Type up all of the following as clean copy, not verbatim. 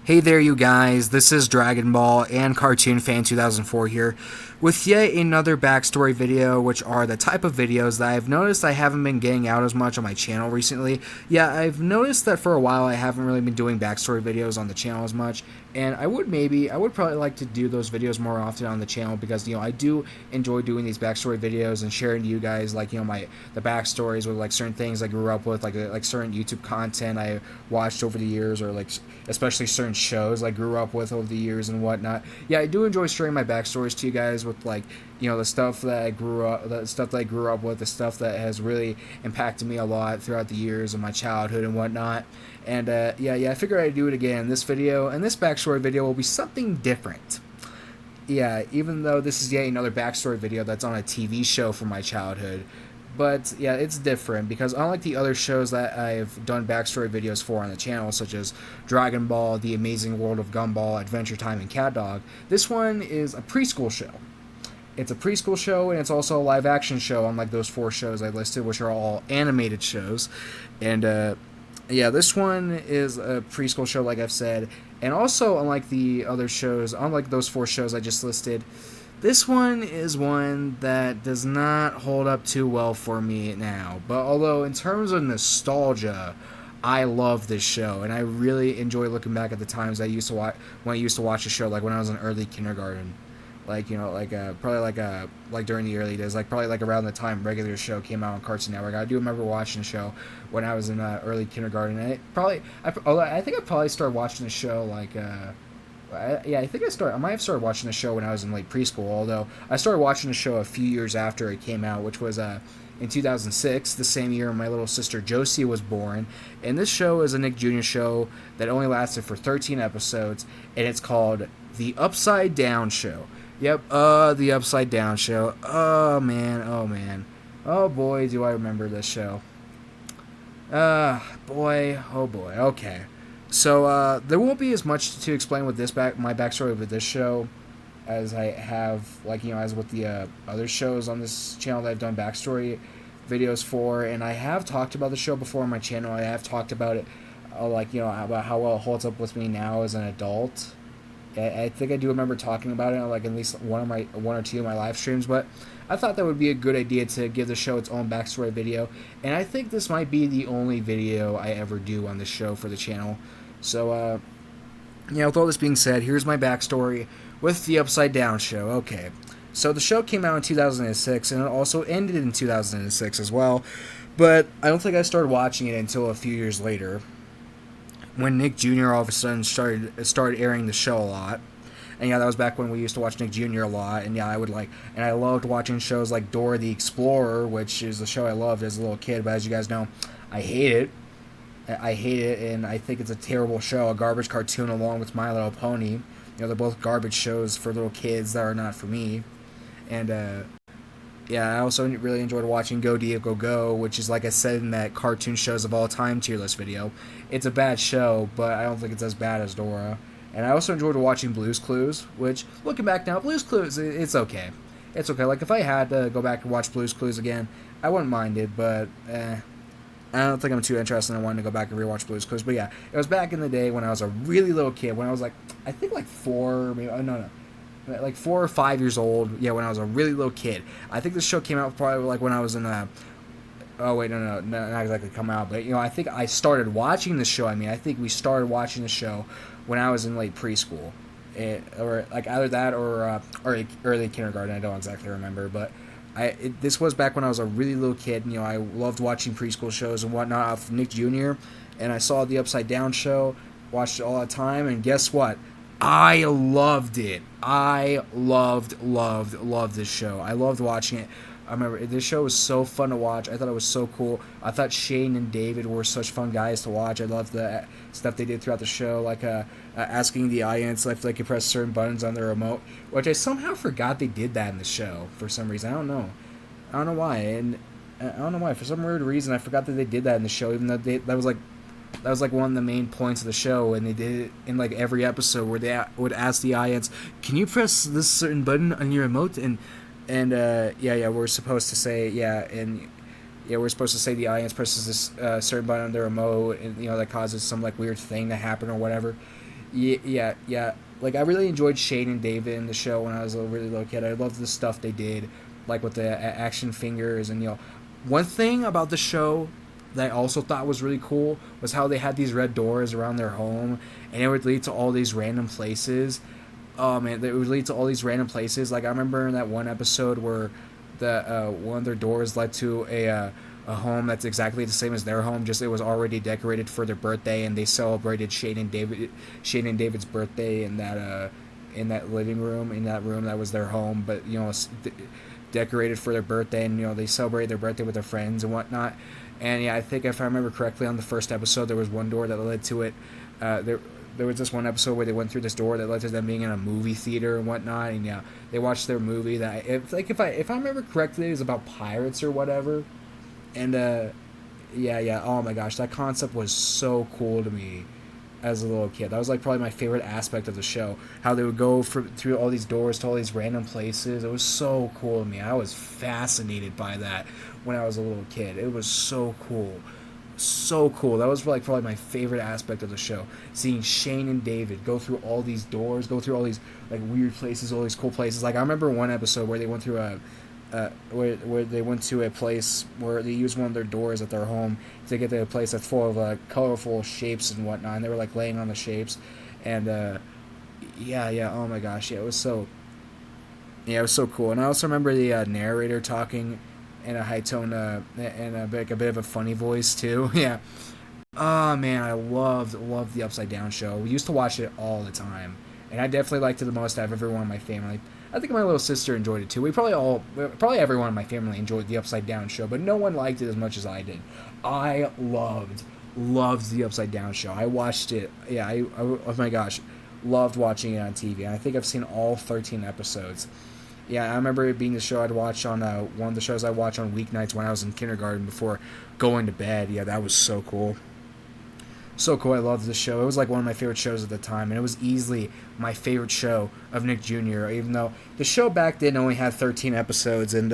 Hey there, you guys. This is Dragon Ball and Cartoon Fan 2004 here with yet another backstory video, which are the type of videos that I've noticed I haven't been getting out as much on my channel recently. Yeah, I've noticed that for a while I haven't really been doing backstory videos on the channel as much, and I would probably like to do those videos more often on the channel because, I do enjoy doing these backstory videos and sharing to you guys, the backstories with, certain things I grew up with, like certain YouTube content I watched over the years, or, especially certain shows I grew up with over the years and whatnot. Yeah, I do enjoy sharing my backstories to you guys with, the stuff that I grew up with, the stuff that has really impacted me a lot throughout the years of my childhood and whatnot. And I figured I'd do it again. This video and this backstory video will be something different. Yeah, even though this is yet another backstory video that's on a TV show from my childhood. But yeah, it's different because unlike the other shows that I've done backstory videos for on the channel, such as Dragon Ball, The Amazing World of Gumball, Adventure Time, and Cat Dog, this one is a preschool show. It's a preschool show, and it's also a live-action show, unlike those four shows I listed, which are all animated shows. And this one is a preschool show, like I've said. And also, unlike the other shows, unlike those four shows I just listed, this one is one that does not hold up too well for me now. But although in terms of nostalgia, I love this show, and I really enjoy looking back at the times I used to watch when I used to watch the show, like when I was in early kindergarten. Probably during the early days, probably around the time regular show came out on Cartoon Network. I do remember watching the show when I was in early kindergarten, and I think I probably started watching the show I might have started watching the show when I was in preschool, although I started watching the show a few years after it came out, which was in 2006, the same year my little sister Josie was born. And this show is a Nick Jr. show that only lasted for 13 episodes, and it's called The Upside Down Show. Yep, The Upside Down Show. Oh man. Oh boy, do I remember this show. Oh boy, okay. So, there won't be as much to explain with my backstory with this show as I have, as with the other shows on this channel that I've done backstory videos for. And I have talked about the show before on my channel. I have talked about it, about how well it holds up with me now as an adult. I think I do remember talking about it on, at least one or two of my live streams, but I thought that would be a good idea to give the show its own backstory video. And I think this might be the only video I ever do on this show for the channel. So, with all this being said, here's my backstory with The Upside Down Show. Okay, so the show came out in 2006, and it also ended in 2006 as well, but I don't think I started watching it until a few years later, when Nick Jr. all of a sudden started airing the show a lot. And that was back when we used to watch Nick Jr. a lot, and I loved watching shows like Dora the Explorer, which is a show I loved as a little kid, but as you guys know, I hate it, and I think it's a terrible show, a garbage cartoon along with My Little Pony. They're both garbage shows for little kids that are not for me. And, I also really enjoyed watching Go Diego Go, which is, like I said in that cartoon shows of all time tier list video. It's a bad show, but I don't think it's as bad as Dora. And I also enjoyed watching Blue's Clues, which, looking back now, Blue's Clues, it's okay. It's okay. If I had to go back and watch Blue's Clues again, I wouldn't mind it, but, I don't think I'm too interested in wanting to go back and rewatch Blue's Clues. But yeah, it was back in the day when I was a really little kid, when I was I think 4 or 5 years old. Yeah, when I was a really little kid. I think this show came out probably when I was in not exactly come out, but I think I started watching the show. I think we started watching the show when I was in late preschool, or either that or early kindergarten. I don't exactly remember, but this was back when I was a really little kid. I loved watching preschool shows and whatnot of Nick Jr. And I saw The Upside Down Show, watched it all the time, and guess what? I loved it. I loved this show. I loved watching it. I remember this show was so fun to watch. I thought it was so cool. I thought Shane and David were such fun guys to watch. I loved the stuff they did throughout the show, asking the audience if they could press certain buttons on their remote, which I somehow forgot they did that in the show for some reason. I don't know why. And I don't know why. For some weird reason, I forgot that they did that in the show, even though that was one of the main points of the show, and they did it in every episode where they would ask the audience, "Can you press this certain button on your remote?" And we're supposed to say we're supposed to say the audience presses this certain button on their remote, and that causes some weird thing to happen or whatever. Yeah. Like I really enjoyed Shane and David in the show when I was a really little kid. I loved the stuff they did, like with the action fingers and one thing about the show that I also thought was really cool was how they had these red doors around their home, and it would lead to all these random places. Oh man, it would lead to all these random places. Like I remember in that one episode where the one of their doors led to a home that's exactly the same as their home, just it was already decorated for their birthday, and they celebrated Shane and David's birthday in that living room, in that room that was their home, but decorated for their birthday, and they celebrated their birthday with their friends and whatnot. And yeah, I think if I remember correctly, on the first episode there was one door that led to it. There was this one episode where they went through this door that led to them being in a movie theater and whatnot, and yeah, they watched their movie that if I remember correctly, it was about pirates or whatever, and yeah, oh my gosh, that concept was so cool to me as a little kid. That was like probably my favorite aspect of the show. How they would go through all these doors to all these random places. It was so cool to me. I was fascinated by that when I was a little kid. It was so cool. So cool. That was like probably my favorite aspect of the show. Seeing Shane and David go through all these doors, go through all these like weird places, all these cool places. Like I remember one episode where they went through where they went to a place where they used one of their doors at their home to get to a place that's full of colorful shapes and whatnot. And they were like laying on the shapes, and yeah. Oh my gosh, it was so cool. And I also remember the narrator talking in a high tone and like a bit of a funny voice too. Yeah. Oh man, I loved the Upside Down show. We used to watch it all the time, and I definitely liked it the most out of everyone in my family. I think my little sister enjoyed it too. Probably everyone in my family enjoyed the Upside Down show, but no one liked it as much as I did. I loved the Upside Down show. I watched it. Yeah, oh my gosh, loved watching it on TV. And I think I've seen all 13 episodes. Yeah, I remember it being the show I'd watch on one of the shows I watched on weeknights when I was in kindergarten before going to bed. Yeah, that was so cool. So cool. I loved the show. It was like one of my favorite shows at the time, and it was easily my favorite show of Nick Jr., even though the show back then only had 13 episodes. And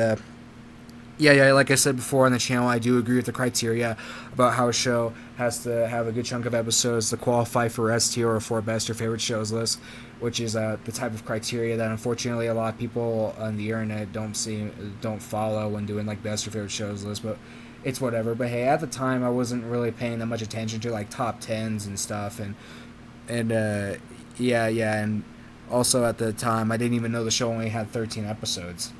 yeah, like I said before on the channel, I do agree with the criteria about how a show has to have a good chunk of episodes to qualify for S tier or for best or favorite shows list, which is the type of criteria that unfortunately a lot of people on the internet don't follow when doing like best or favorite shows list. But it's whatever. But hey, at the time I wasn't really paying that much attention to like top tens and stuff, and yeah, and also at the time I didn't even know the show only had 13 episodes.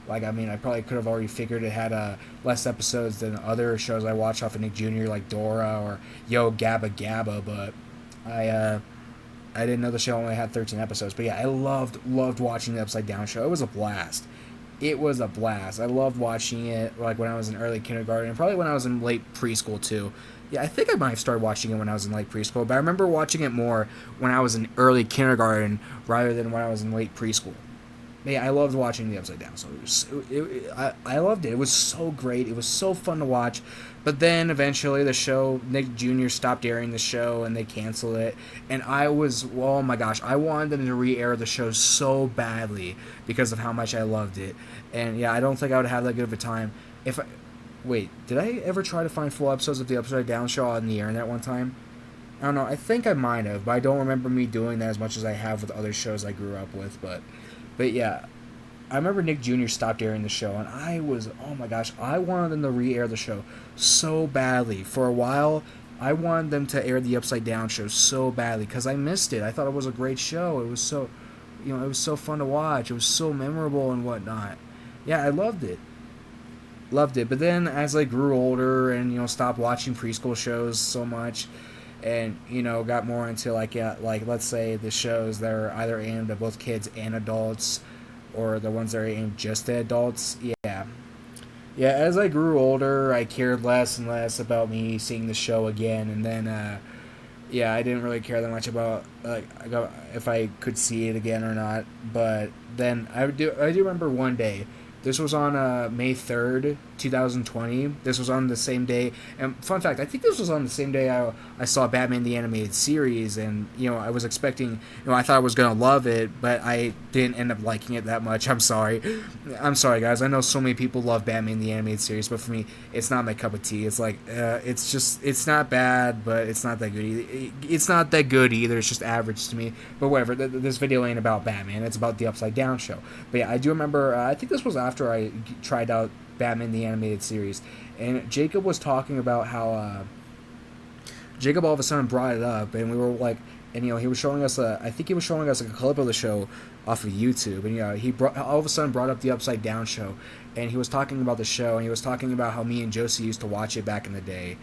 Like, I mean, I probably could have already figured it had less episodes than other shows I watch off of Nick Jr. like Dora or Yo Gabba Gabba, but I didn't know the show only had 13 episodes. But yeah, I loved watching the Upside Down show. It was a blast. It was a blast. I loved watching it like when I was in early kindergarten, and probably when I was in late preschool too. Yeah, I think I might have started watching it when I was in late preschool, but I remember watching it more when I was in early kindergarten rather than when I was in late preschool. But yeah, I loved watching the Upside Down. So I loved it. It was so great. It was so fun to watch. But then eventually the show, Nick Jr. stopped airing the show and they canceled it. And oh my gosh, I wanted them to re-air the show so badly because of how much I loved it. And yeah, I don't think I would have that good of a time if I... Wait, did I ever try to find full episodes of the Upside Down show on the internet one time? I don't know. I think I might have, but I don't remember me doing that as much as I have with other shows I grew up with. But yeah, I remember Nick Jr. stopped airing the show, and oh my gosh, I wanted them to re-air the show so badly. For a while, I wanted them to air the Upside Down show so badly, because I missed it. I thought it was a great show. It was so, it was so fun to watch. It was so memorable and whatnot. Yeah, I loved it. Loved it. But then as I grew older and, stopped watching preschool shows so much, and got more into like let's say the shows that are either aimed at both kids and adults, or the ones that are aimed just at adults. Yeah, as I grew older I cared less and less about me seeing the show again, and then yeah, I didn't really care that much about if I could see it again or not. But then I do remember one day This was on May 3rd, 2020. This was on the same day. And fun fact, I think this was on the same day I saw Batman the Animated Series. And, I was expecting, I thought I was going to love it, but I didn't end up liking it that much. I'm sorry. I'm sorry, guys. I know so many people love Batman the Animated Series, but for me, it's not my cup of tea. It's like, it's not bad, but it's not that good either. It's not that good either. It's just average to me. But whatever. This video ain't about Batman. It's about the Upside Down show. But yeah, I do remember, I think this was after I tried out Batman the Animated Series, and Jacob was talking about how Jacob all of a sudden brought it up, and we were like, and he was showing us I think he was showing us like a clip of the show off of YouTube, and he all of a sudden brought up the Upside Down show, and he was talking about the show, and he was talking about how me and Josie used to watch it back in the day.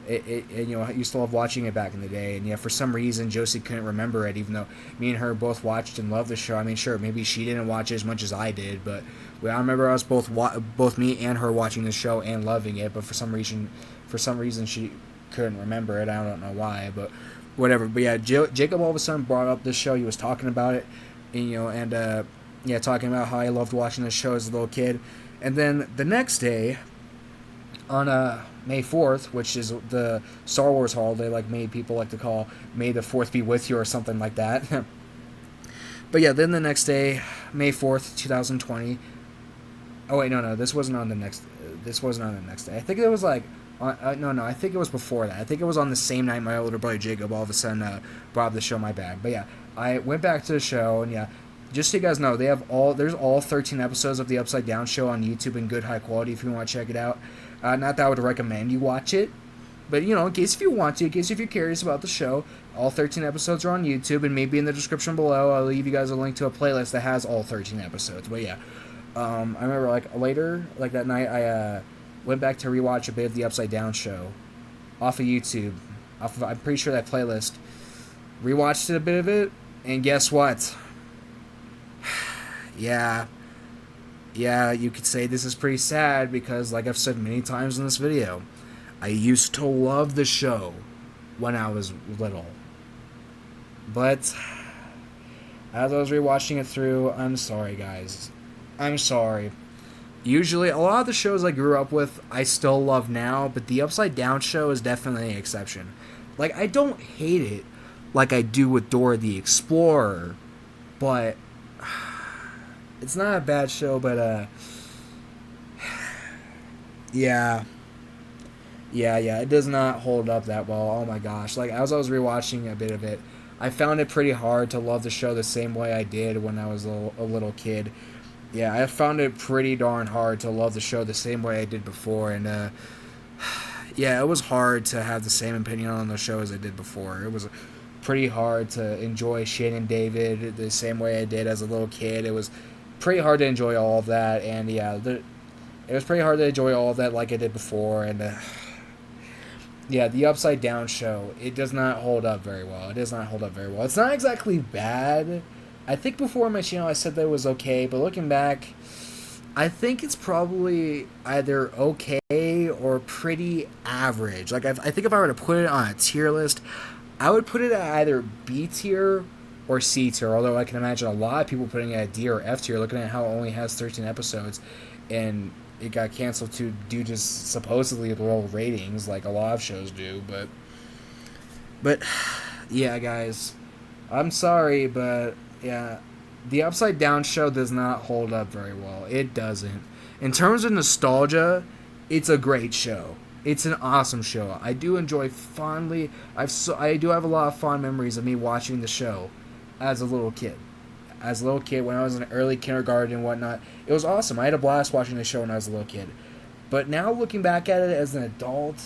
I used to love watching it back in the day, and for some reason Josie couldn't remember it, even though me and her both watched and loved the show. I mean, sure, maybe she didn't watch it as much as I did, but I remember us both me and her watching the show and loving it. But for some reason she couldn't remember it. I don't know why, but whatever. But yeah, Jacob all of a sudden brought up this show. He was talking about it, and talking about how I loved watching this show as a little kid, and then the next day, on May 4th, which is the Star Wars holiday, like many people like to call May the 4th be with you or something like that. But yeah, then the next day, May 4th, 2020. Oh wait, no, this wasn't on the next day. I think it was like, no, I think it was before that. I think it was on the same night my older brother Jacob all of a sudden brought up the show, my bad. But yeah, I went back to the show, and yeah, just so you guys know, there's all 13 episodes of the Upside Down show on YouTube in good high quality if you want to check it out. Not that I would recommend you watch it, but in case if you want to, in case if you're curious about the show, all 13 episodes are on YouTube, and maybe in the description below I'll leave you guys a link to a playlist that has all 13 episodes. But yeah, I remember later that night I went back to rewatch a bit of the Upside Down show off of YouTube, I'm pretty sure that playlist. Rewatched it, a bit of it, and guess what? Yeah, you could say this is pretty sad because, like I've said many times in this video, I used to love the show when I was little. But as I was rewatching it through, I'm sorry, guys. I'm sorry. Usually, a lot of the shows I grew up with, I still love now, but the Upside Down show is definitely an exception. Like, I don't hate it like I do with Dora the Explorer, but it's not a bad show, but yeah, it does not hold up that well. Oh my gosh, like as I was rewatching a bit of it, I found it pretty hard to love the show the same way I did when I was a little kid. Yeah, I found it pretty darn hard to love the show the same way I did before, and yeah, it was hard to have the same opinion on the show as I did before. It was pretty hard to enjoy Shane and David the same way I did as a little kid. It was pretty hard to enjoy all of that, and yeah, it was pretty hard to enjoy all of that like I did before, and yeah, the Upside Down show, it does not hold up very well. It's not exactly bad. I think before my channel I said that it was okay, but looking back, I think it's probably either okay or pretty average. Like, I think if I were to put it on a tier list, I would put it at either B tier or C tier, although I can imagine a lot of people putting it at D or F tier, looking at how it only has 13 episodes, and it got canceled due to supposedly low ratings, like a lot of shows do, but yeah, guys, I'm sorry, but yeah, the Upside Down show does not hold up very well. It doesn't. In terms of nostalgia, it's a great show. It's an awesome show. I do enjoy fondly. I do have a lot of fond memories of me watching the show as a little kid. When I was in early kindergarten and whatnot, it was awesome. I had a blast watching the show when I was a little kid. But now looking back at it as an adult,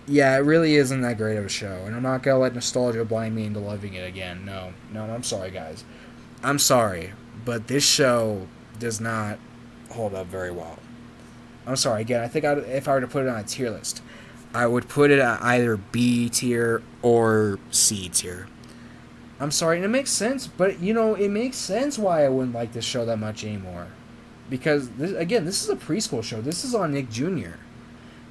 yeah, it really isn't that great of a show. And I'm not going to let nostalgia blind me into loving it again. No, I'm sorry, guys. I'm sorry, but this show does not hold up very well. I'm sorry, again, I think if I were to put it on a tier list, I would put it at either B tier or C tier. I'm sorry, and it makes sense, but, it makes sense why I wouldn't like this show that much anymore. Because, this is a preschool show. This is on Nick Jr.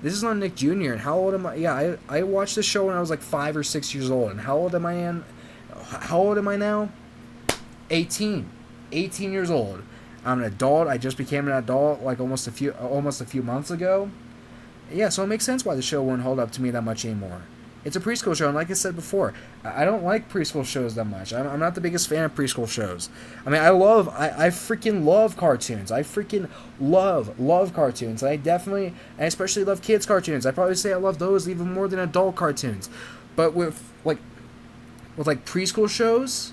And how old am I? Yeah, I watched this show when I was like 5 or 6 years old. And how old am I now? 18. 18 years old. I'm an adult. I just became an adult like almost a few months ago. Yeah, so it makes sense why the show won't hold up to me that much anymore. It's a preschool show, and like I said before, I don't like preschool shows that much. I'm not the biggest fan of preschool shows. I mean, I freaking love cartoons. I freaking love cartoons. And I especially love kids' cartoons. I probably say I love those even more than adult cartoons. But with preschool shows,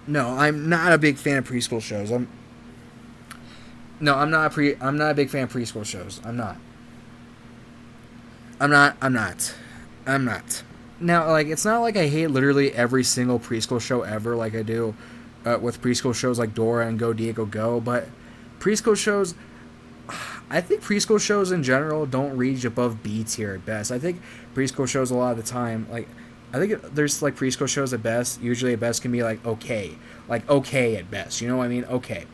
no, I'm not a big fan of preschool shows. I'm not a big fan of preschool shows. I'm not. Now, like, it's not like I hate literally every single preschool show ever, like I do with preschool shows like Dora and Go Diego Go, but preschool shows, I think preschool shows in general don't reach above B tier at best. I think preschool shows a lot of the time, like, I think there's like preschool shows at best, usually at best can be like okay at best, you know what I mean? Okay,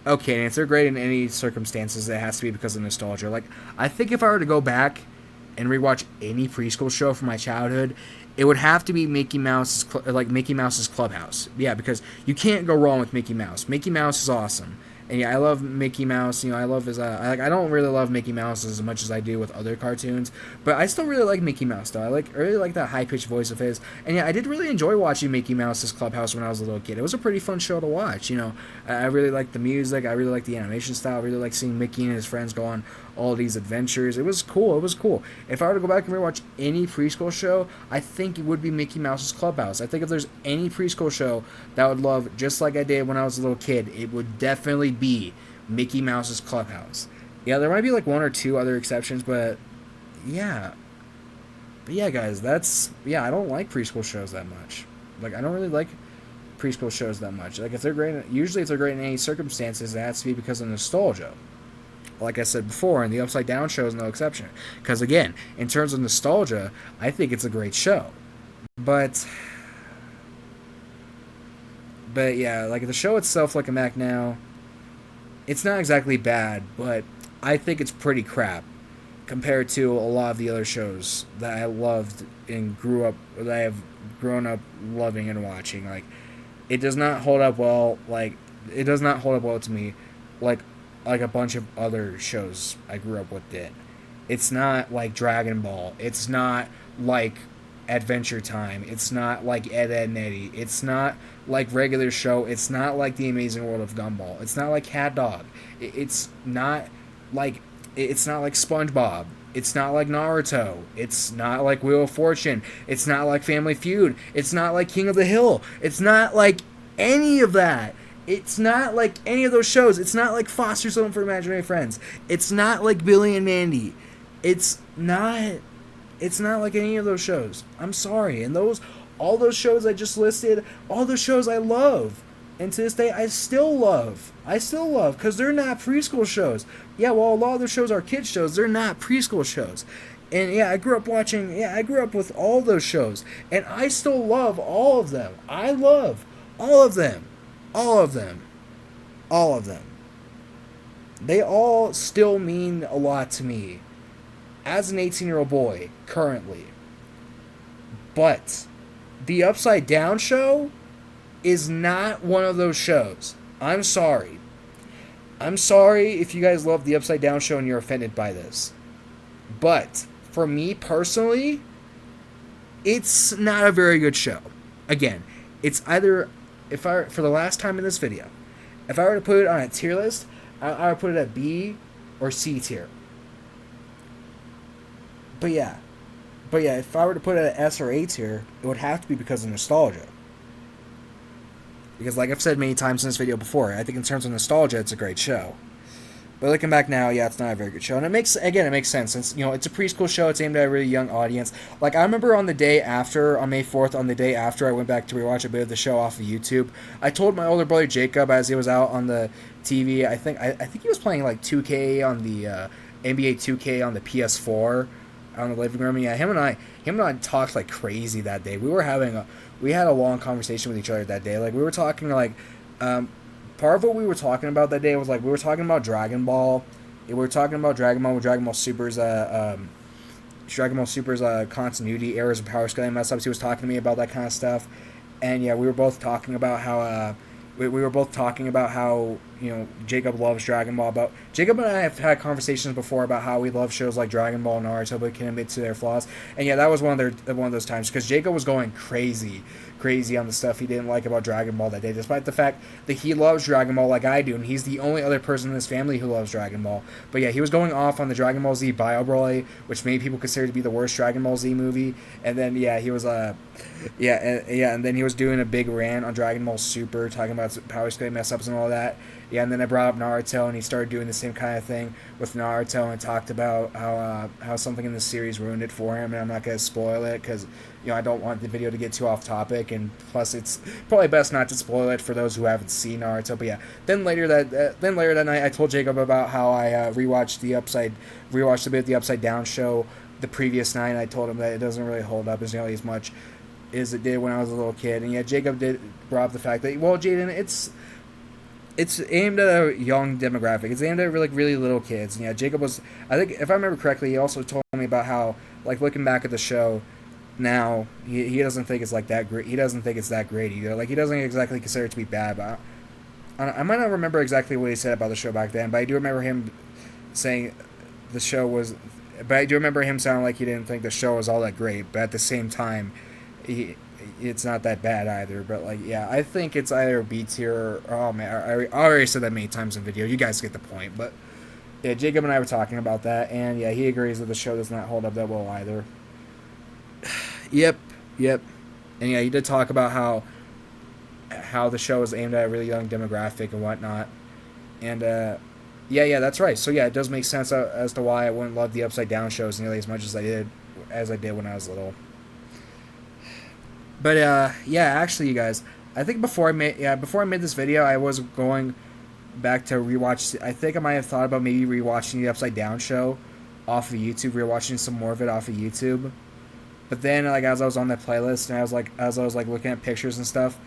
and if they're great in any circumstances, it has to be because of nostalgia. Like, I think if I were to go back and rewatch any preschool show from my childhood, it would have to be Mickey Mouse's Clubhouse. Yeah, because you can't go wrong with Mickey Mouse. Mickey Mouse is awesome. And yeah, I love Mickey Mouse. You know, I love his. I don't really love Mickey Mouse as much as I do with other cartoons, but I still really like Mickey Mouse though. I really like that high pitched voice of his. And yeah, I did really enjoy watching Mickey Mouse's Clubhouse when I was a little kid. It was a pretty fun show to watch. You know, I really liked the music. I really liked the animation style. I really liked seeing Mickey and his friends go on all these adventures. It was cool. If I were to go back and rewatch any preschool show, I think it would be Mickey Mouse's Clubhouse. I think if there's any preschool show that I would love just like I did when I was a little kid, it would definitely be Mickey Mouse's Clubhouse. Yeah, there might be like one or two other exceptions, but yeah. But yeah, guys, I don't like preschool shows that much. Like, I don't really like preschool shows that much. Like, if they're great in any circumstances, it has to be because of nostalgia. Like I said before, and the Upside Down show is no exception. Because again, in terms of nostalgia, I think it's a great show. But yeah, like the show itself, looking back now, it's not exactly bad, but I think it's pretty crap compared to a lot of the other shows that I loved and that I have grown up loving and watching. Like, it does not hold up well. Like, it does not hold up well to me. Like a bunch of other shows I grew up with did. It's not like Dragon Ball. It's not like Adventure Time. It's not like Ed, Edd n Eddy. It's not like regular show. It's not like The Amazing World of Gumball. It's not like Cat Dog. It's not like SpongeBob. It's not like Naruto. It's not like Wheel of Fortune. It's not like Family Feud. It's not like King of the Hill. It's not like any of that. It's not like any of those shows. It's not like Foster's Home for Imaginary Friends. It's not like Billy and Mandy. It's not like any of those shows. I'm sorry. And all those shows I just listed, all those shows I love. And to this day, I still love. Because they're not preschool shows. Yeah, well, a lot of those shows are kids shows. They're not preschool shows. And yeah, I grew up with all those shows. And I still love all of them. I love all of them. All of them. They all still mean a lot to me as an 18-year-old boy, currently. But the Upside Down show is not one of those shows. I'm sorry. I'm sorry if you guys love the Upside Down show and you're offended by this. But for me personally, it's not a very good show. Again, it's either, for the last time in this video, if I were to put it on a tier list, I would put it at B or C tier. But yeah, if I were to put it at S or A tier, it would have to be because of nostalgia. Because like I've said many times in this video before, I think in terms of nostalgia, it's a great show. But looking back now, yeah, it's not a very good show. And it makes sense, since, you know, it's a preschool show, it's aimed at a really young audience. Like, I remember on May 4th, on the day after I went back to rewatch a bit of the show off of YouTube, I told my older brother Jacob, as he was out on the TV, I think he was playing, like, 2K on the, NBA 2K on the PS4, out in the living room. Yeah, him and I talked like crazy that day. We had a long conversation with each other that day. Like, we were talking, like, part of what we were talking about that day was, like, we were talking about Dragon Ball. We were talking about Dragon Ball with Dragon Ball Super's continuity, errors, and power scaling mess ups. He was talking to me about that kind of stuff. And yeah, we were both talking about how we were both talking about how Jacob loves Dragon Ball. About Jacob and I have had conversations before about how we love shows like Dragon Ball and Naruto, but can admit to their flaws. And yeah, that was one of those times because Jacob was going crazy on the stuff he didn't like about Dragon Ball that day, despite the fact that he loves Dragon Ball like I do, and he's the only other person in his family who loves Dragon Ball. But yeah, he was going off on the Dragon Ball Z Bio Broly, which many people consider to be the worst Dragon Ball Z movie. And then yeah, he was and then he was doing a big rant on Dragon Ball Super, talking about how he's going to mess ups and all that. Yeah, and then I brought up Naruto, and he started doing the same kind of thing with Naruto, and talked about how something in the series ruined it for him, and I'm not going to spoil it because I don't want the video to get too off topic, and plus it's probably best not to spoil it for those who haven't seen Naruto. But yeah, then later that night, I told Jacob about how I rewatched a bit of the Upside Down show the previous night. And I told him that it doesn't really hold up as nearly as much as it did when I was a little kid. And yeah, Jacob did brought up the fact that, well, Jaden, it's aimed at a young demographic. It's aimed at really little kids. And yeah, Jacob was, I think, if I remember correctly, he also told me about how, like, looking back at the show now, he doesn't think it's like that great. He doesn't think it's that great either. Like, he doesn't exactly consider it to be bad. But I might not remember exactly what he said about the show back then, but I do remember him saying the show was. But I do remember him sounding like he didn't think the show was all that great. But at the same time, it's not that bad either. But like, yeah, I think it's either B tier or, oh man, I already said that many times in video. You guys get the point. But yeah, Jacob and I were talking about that, and yeah, he agrees that the show does not hold up that well either. Yep. And yeah, he did talk about how the show is aimed at a really young demographic and whatnot. And yeah, that's right. So yeah, it does make sense as to why I wouldn't love the Upside Down shows nearly as much as I did when I was little. But yeah, actually, you guys, I think before I made this video, I was going back to rewatch. I think I might have thought about maybe rewatching the Upside Down show off of YouTube, rewatching some more of it off of YouTube. But then, like, as I was on that playlist and as I was looking at pictures and stuff,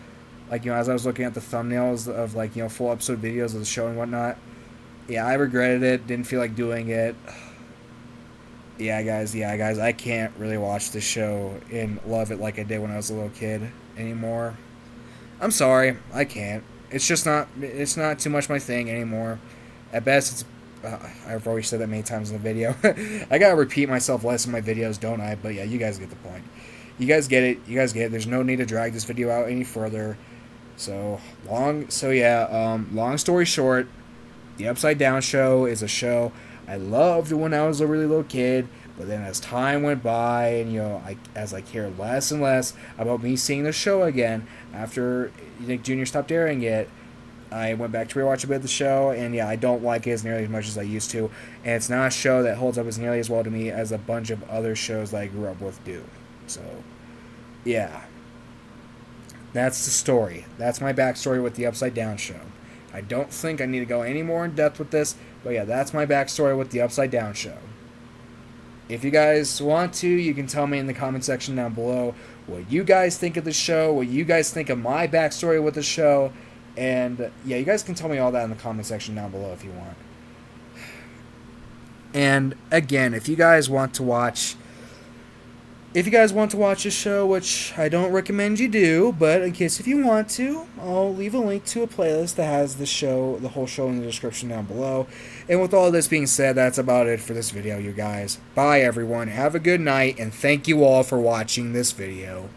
like, as I was looking at the thumbnails of, like, full episode videos of the show and whatnot, yeah, I regretted it. Didn't feel like doing it. Yeah, guys, I can't really watch this show and love it like I did when I was a little kid anymore. I'm sorry, I can't. It's just not. It's not too much my thing anymore. At best, it's. I've always said that many times in the video. I gotta repeat myself less in my videos, don't I? But yeah, you guys get the point. You guys get it. There's no need to drag this video out any further. Long story short, the Upside Down show is a show I loved when I was a really little kid. But then as time went by, and as I cared less and less about me seeing the show again after Nick Jr. stopped airing it, I went back to rewatch a bit of the show, and yeah, I don't like it as nearly as much as I used to. And it's not a show that holds up as nearly as well to me as a bunch of other shows that I grew up with do. So, yeah. That's the story. That's my backstory with the Upside Down show. I don't think I need to go any more in depth with this, but yeah, that's my backstory with the Upside Down show. If you guys want to, you can tell me in the comment section down below what you guys think of the show, what you guys think of my backstory with the show. And yeah, you guys can tell me all that in the comment section down below if you want. And again, if you guys want to watch this show, which I don't recommend you do, but in case if you want to, I'll leave a link to a playlist that has the whole show in the description down below. And with all this being said, that's about it for this video, you guys. Bye everyone, have a good night, and thank you all for watching this video.